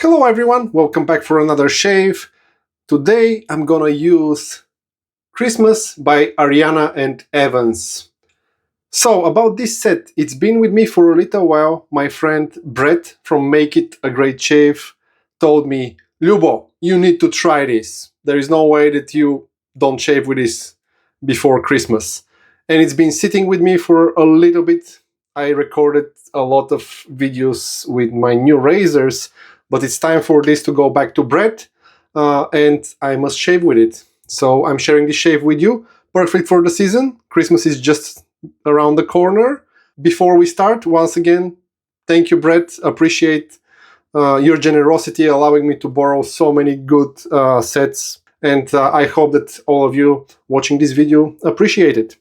Hello everyone, welcome back for another shave. Today I'm gonna use Christmas by Ariana and Evans. So about this set, it's been with me for a little while. My friend Brett from Make It a Great Shave told me, Lubo, you need to try this. There is no way that you don't shave with this before Christmas. And it's been sitting with me for a little bit. I recorded a lot of videos with my new razors, but it's time for this to go back to Brett, and I must shave with it. So I'm sharing this shave with you. Perfect for the season. Christmas is just around the corner. Before we start, once again, thank you, Brett. Appreciate your generosity, allowing me to borrow so many good sets. And I hope that all of you watching this video appreciate it.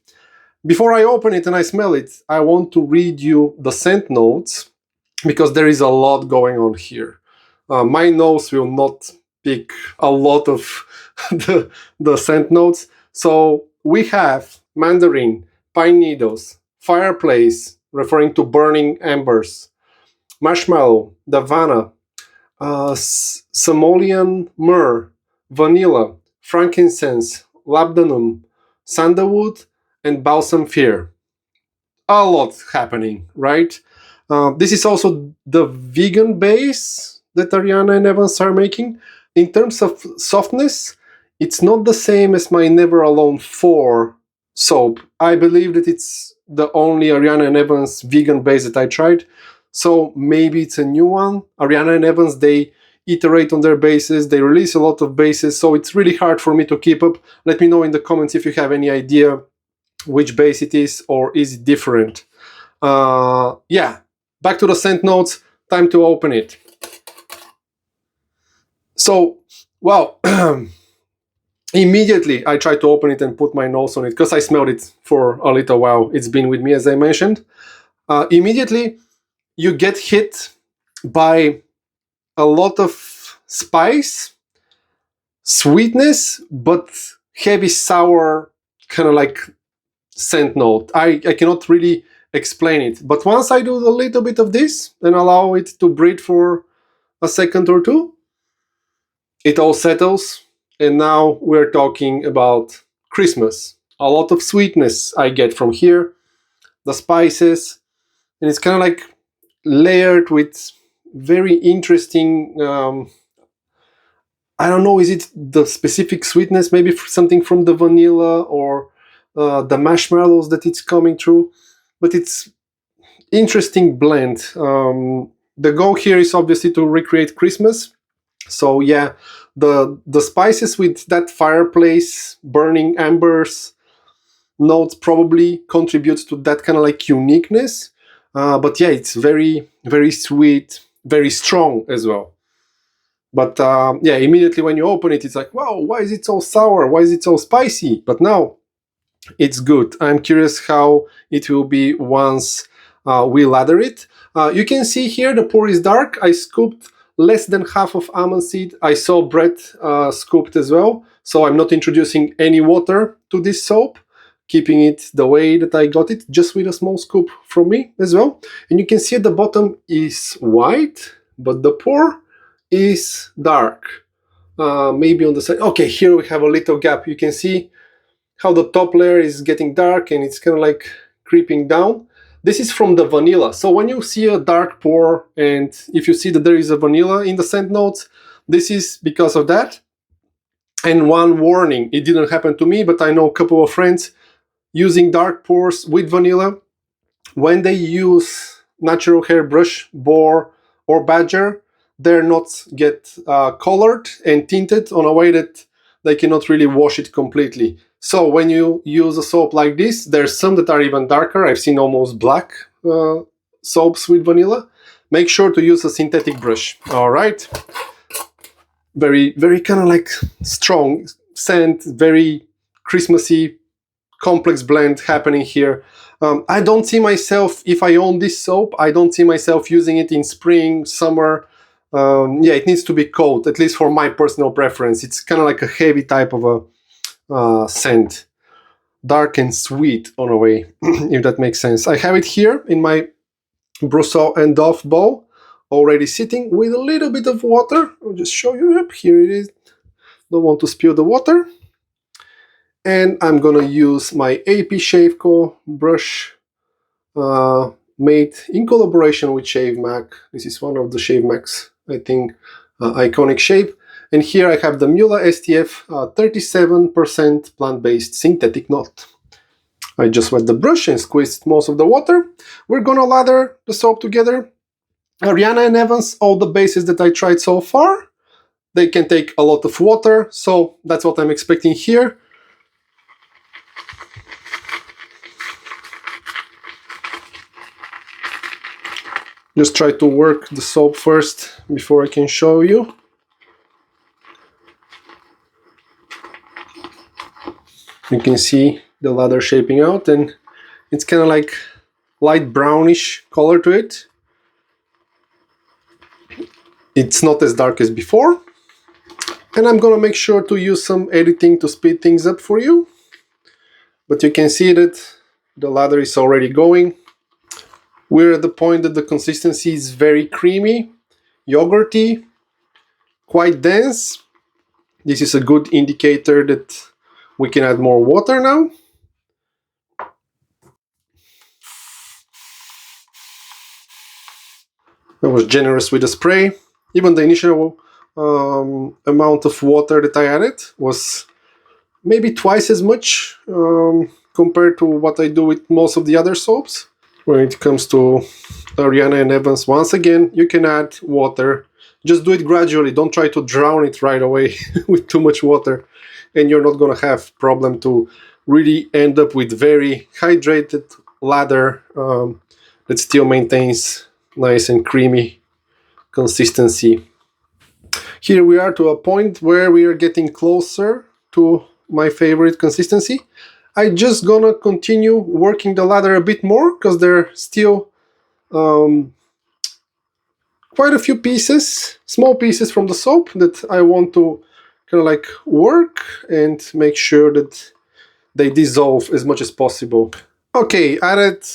Before I open it and I smell it, I want to read you the scent notes because there is a lot going on here. My nose will not pick a lot of the scent notes. So we have mandarin, pine needles, fireplace, referring to burning embers, marshmallow, davana, Somalian myrrh, vanilla, frankincense, labdanum, sandalwood, and balsam fir. A lot happening, right? This is also the vegan base that Ariana and Evans are making. In terms of softness, it's not the same as my Never Alone 4 soap. I believe that it's the only Ariana and Evans vegan base that I tried. So maybe it's a new one. Ariana and Evans, they iterate on their bases. They release a lot of bases. So it's really hard for me to keep up. Let me know in the comments if you have any idea which base it is, or is it different. Yeah, back to the scent notes. Time to open it. So, well, immediately I tried to open it and put my nose on it because I smelled it for a little while. It's been with me, as I mentioned. Immediately you get hit by a lot of spice, sweetness, but heavy sour kind of like scent note. I cannot really explain it, but once I do a little bit of this and allow it to breathe for a second or two, it all settles, and now we're talking about Christmas. A lot of sweetness I get from here, the spices, and it's kind of like layered with very interesting, I don't know, is it the specific sweetness, maybe something from the vanilla or the marshmallows that it's coming through, but it's interesting blend. The goal here is obviously to recreate Christmas. So yeah, the spices with that fireplace, burning embers notes probably contributes to that kind of like uniqueness. But yeah, it's very, very sweet, very strong as well. But yeah, immediately when you open it, it's like, wow, why is it so sour? Why is it so spicy? But now it's good. I'm curious how it will be once we lather it. You can see here the pour is dark. I scooped less than half of almond seed. I saw Brett scooped as well. So I'm not introducing any water to this soap, keeping it the way that I got it, just with a small scoop from me as well. And you can see at the bottom is white, but the pour is dark. Maybe on the side. Okay, here we have a little gap. You can see how the top layer is getting dark and it's kind of like creeping down. This is from the vanilla. So when you see a dark pour and if you see that there is a vanilla in the scent notes, this is because of that. And one warning, it didn't happen to me, but I know a couple of friends using dark pours with vanilla. When they use natural hair brush, boar or badger, their knots get colored and tinted on a way that they cannot really wash it completely. So when you use a soap like this, there's some that are even darker. I've seen almost black soaps with vanilla. Make sure to use a synthetic brush. All right. Very, very kind of like strong scent, very Christmassy, complex blend happening here. I don't see myself, if I own this soap, I don't see myself using it in spring, summer. Yeah, it needs to be cold, at least for my personal preference. It's kind of like a heavy type of a scent, dark and sweet on a way, if that makes sense. I have it here in my Brousseau and Dove bowl. already sitting with a little bit of water. I'll just show you. Yep, here it is. Don't want to spill the water. And I'm gonna use my APShaveCo brush made in collaboration with ShaveMac. This is one of the ShaveMac's, I think, iconic shape. And here I have the Mula STF 37% plant-based synthetic knot. I just wet the brush and squeezed most of the water. We're gonna lather the soap together. Ariana and Evans, all the bases that I tried so far, they can take a lot of water, so that's what I'm expecting here. Just try to work the soap first before I can show you. You can see the lather shaping out, and it's kind of like light brownish color to it. It's not as dark as before. And I'm gonna make sure to use some editing to speed things up for you. But you can see that the lather is already going. We're at the point that the consistency is very creamy, yogurty, quite dense. This is a good indicator that we can add more water now. I was generous with the spray. Even the initial amount of water that I added was maybe twice as much compared to what I do with most of the other soaps. When it comes to Ariana and Evans, once again, you can add water. Just do it gradually. Don't try to drown it right away with too much water, and you're not going to have problem to really end up with very hydrated lather that still maintains nice and creamy consistency. Here we are to a point where we are getting closer to my favorite consistency. I'm just gonna continue working the lather a bit more because there are still quite a few pieces, small pieces from the soap that I want to kind of like work and make sure that they dissolve as much as possible. Okay, added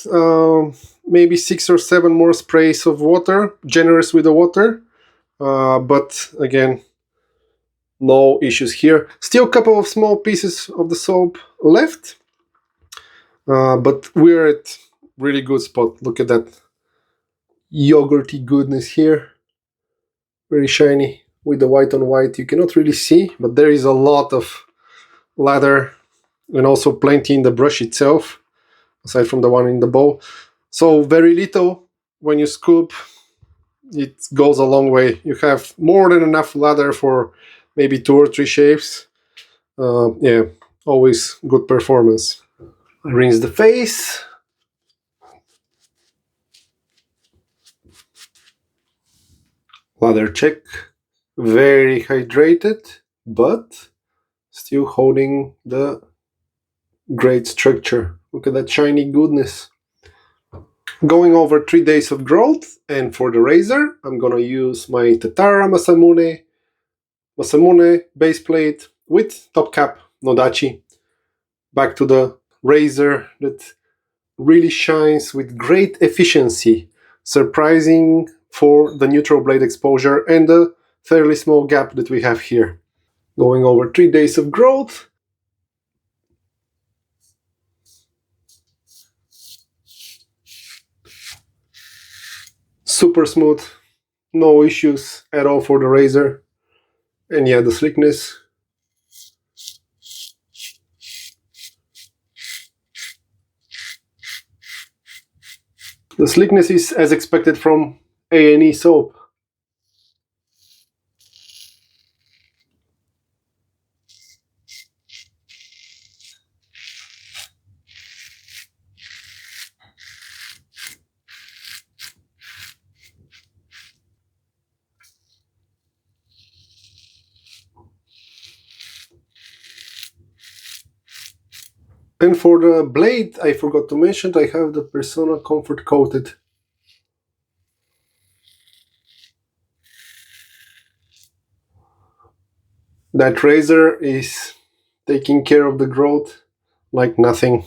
maybe 6 or 7 more sprays of water, generous with the water, but again, no issues here. Still a couple of small pieces of the soap left, but we're at really good spot. Look at that yogurty goodness here. Very shiny with the white on white. You cannot really see, but there is a lot of lather and also plenty in the brush itself, aside from the one in the bowl. So very little when you scoop, it goes a long way. You have more than enough lather for maybe 2 or 3 shaves. Yeah, always good performance. I rinse the face. Lather check. Very hydrated, but still holding the great structure. Look at that shiny goodness. Going over 3 days of growth, and for the razor, I'm gonna use my TATARA Masamune base plate with top cap Nodachi. Back to the razor that really shines with great efficiency, surprising for the neutral blade exposure and the fairly small gap that we have here. Going over 3 days of growth. Super smooth, no issues at all for the razor. And yeah, the slickness. The slickness is as expected from A&E soap. And for the blade, I forgot to mention, I have the Personna Comfort Coated. That razor is taking care of the growth like nothing.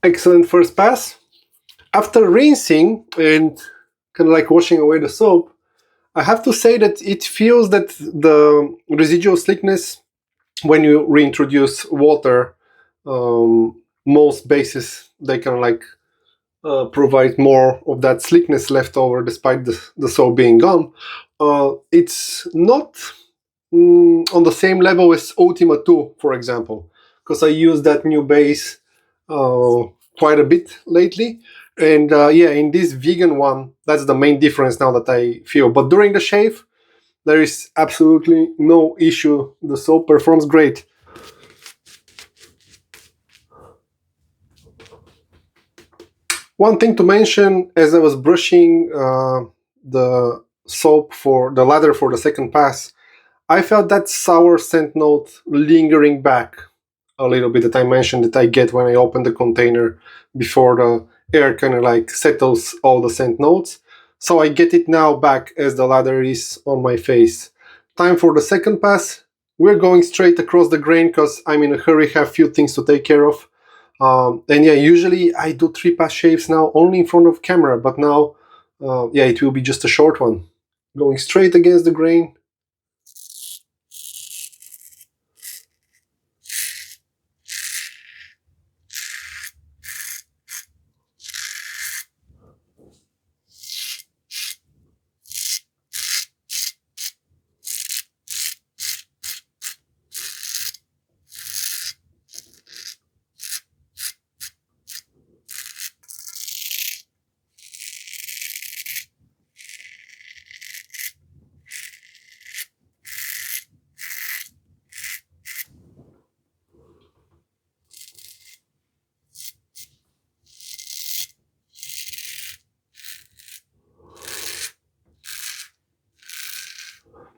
Excellent first pass. After rinsing and kind of like washing away the soap, I have to say that it feels that the residual slickness, when you reintroduce water, most bases, they kind of like provide more of that slickness left over despite the soap being gone. It's not on the same level as Ultima 2, for example, because I use that new base quite a bit lately. And yeah, in this vegan one, that's the main difference now that I feel. But during the shave, there is absolutely no issue. The soap performs great. One thing to mention, as I was brushing the soap for the lather for the second pass, I felt that sour scent note lingering back a little bit that I mentioned that I get when I open the container before the air kind of like settles all the scent notes. So I get it now back as the lather is on my face. Time for the second pass. We're going straight across the grain because I'm in a hurry, have few things to take care of. And yeah, usually I do 3-pass shaves now only in front of camera, but now, yeah, it will be just a short one. Going straight against the grain.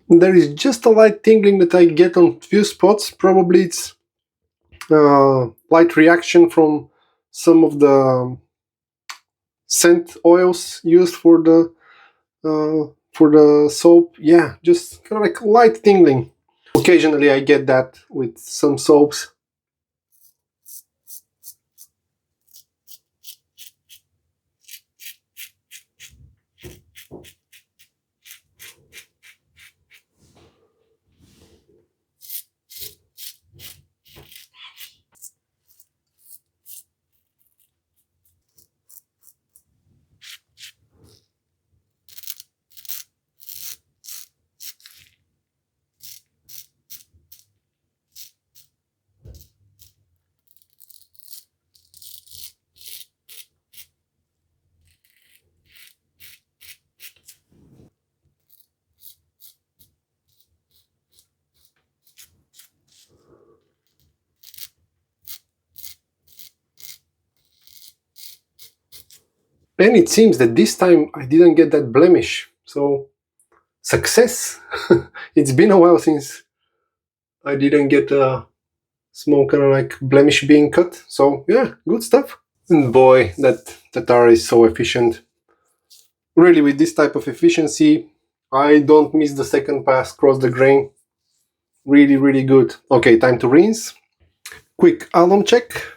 There is just a light tingling that I get on few spots. Probably it's light reaction from some of the scent oils used for the soap. Yeah, just kind of like light tingling. Occasionally I get that with some soaps. And it seems that this time I didn't get that blemish. So, success! It's been a while since I didn't get a small kind of like blemish being cut. So, yeah, good stuff. And boy, that TATARA is so efficient. Really, with this type of efficiency, I don't miss the second pass across the grain. Really, really good. Okay, time to rinse. Quick alum check.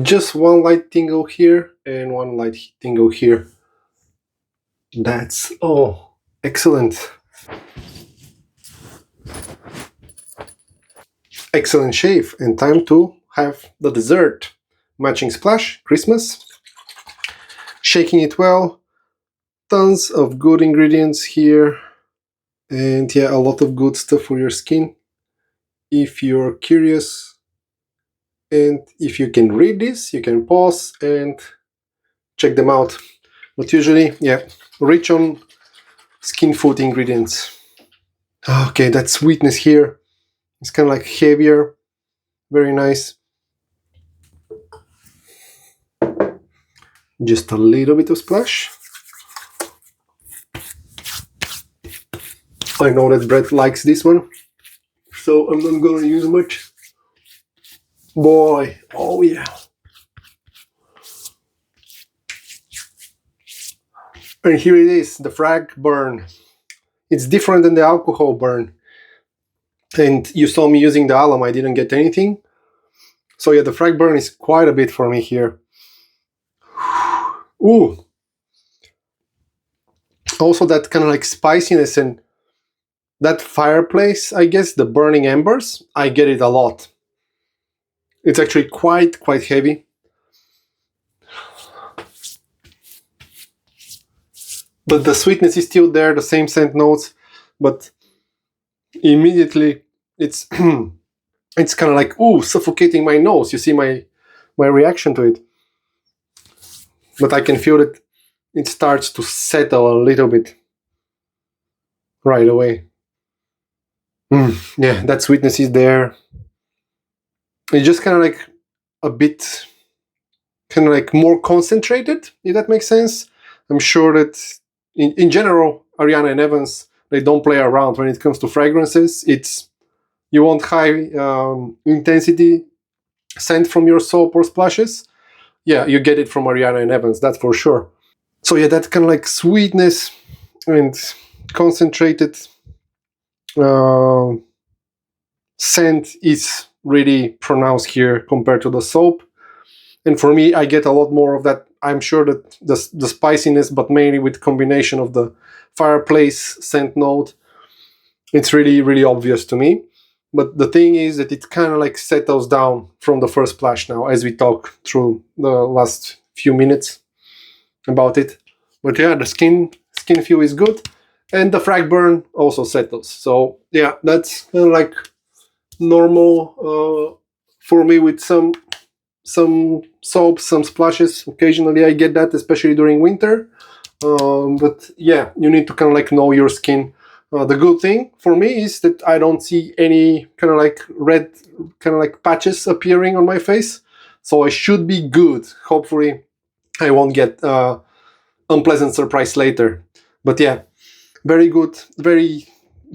Just one light tingle here and one light tingle here. That's all. Excellent. Excellent shave, and time to have the dessert. Matching splash, Christmas. Shaking it well. Tons of good ingredients here. And yeah, a lot of good stuff for your skin. If you're curious and if you can read this, you can pause and check them out. But usually, yeah, rich on skin food ingredients. Okay, that sweetness here. It's kind of like heavier. Very nice. Just a little bit of splash. I know that Brett likes this one, so I'm not gonna use much. Boy, oh yeah. And here it is, the frag burn. It's different than the alcohol burn. And you saw me using the alum, I didn't get anything. So yeah, the frag burn is quite a bit for me here. Ooh. Also that kind of like spiciness and that fireplace, I guess, the burning embers, I get it a lot. It's actually quite heavy. But the sweetness is still there, the same scent notes, but immediately it's it's kind of like, ooh, suffocating my nose. You see my reaction to it. But I can feel that it starts to settle a little bit right away. Yeah, that sweetness is there. It's just kind of like a bit kind of like more concentrated, if that makes sense. I'm sure that in general, Ariana and Evans, they don't play around when it comes to fragrances. It's you want high intensity scent from your soap or splashes. Yeah, you get it from Ariana and Evans, that's for sure. So yeah, that kind of like sweetness and concentrated scent is really pronounced here compared to the soap. And for me, I get a lot more of that. I'm sure that the spiciness, but mainly with combination of the fireplace scent note, it's really obvious to me. But the thing is that it kind of like settles down from the first splash now as we talk through the last few minutes about it. But yeah, the skin feel is good, and the frag burn also settles. So yeah, that's kind of like normal for me with some soaps, some splashes. Occasionally I get that, especially during winter. But yeah, you need to kind of like know your skin. The good thing for me is that I don't see any kind of like red kind of like patches appearing on my face, so I should be good. Hopefully I won't get unpleasant surprise later. But yeah, very good, very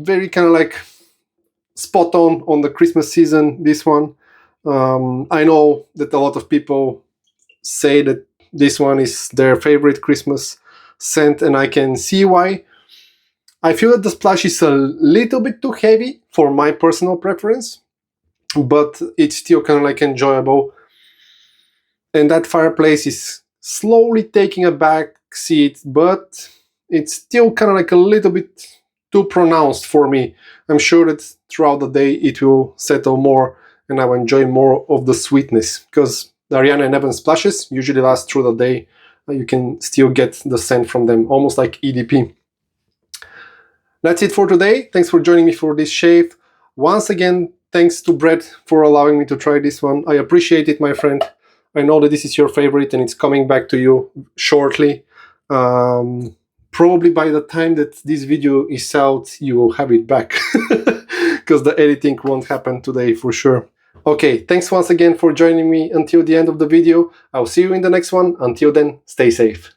kind of like spot on the Christmas season, this one. I know that a lot of people say that this one is their favorite Christmas scent, and I can see why. I feel that the splash is a little bit too heavy for my personal preference, but it's still kind of like enjoyable. And that fireplace is slowly taking a back seat, but it's still kind of like a little bit too pronounced for me. I'm sure that throughout the day it will settle more and I will enjoy more of the sweetness, because the Ariana and Evans splashes usually last through the day. You can still get the scent from them, almost like EDP. That's it for today. Thanks for joining me for this shave. Once again, thanks to Brett for allowing me to try this one. I appreciate it, my friend. I know that this is your favorite and it's coming back to you shortly. Probably by the time that this video is out, you will have it back, because the editing won't happen today for sure. Okay, thanks once again for joining me until the end of the video. I'll see you in the next one. Until then, stay safe.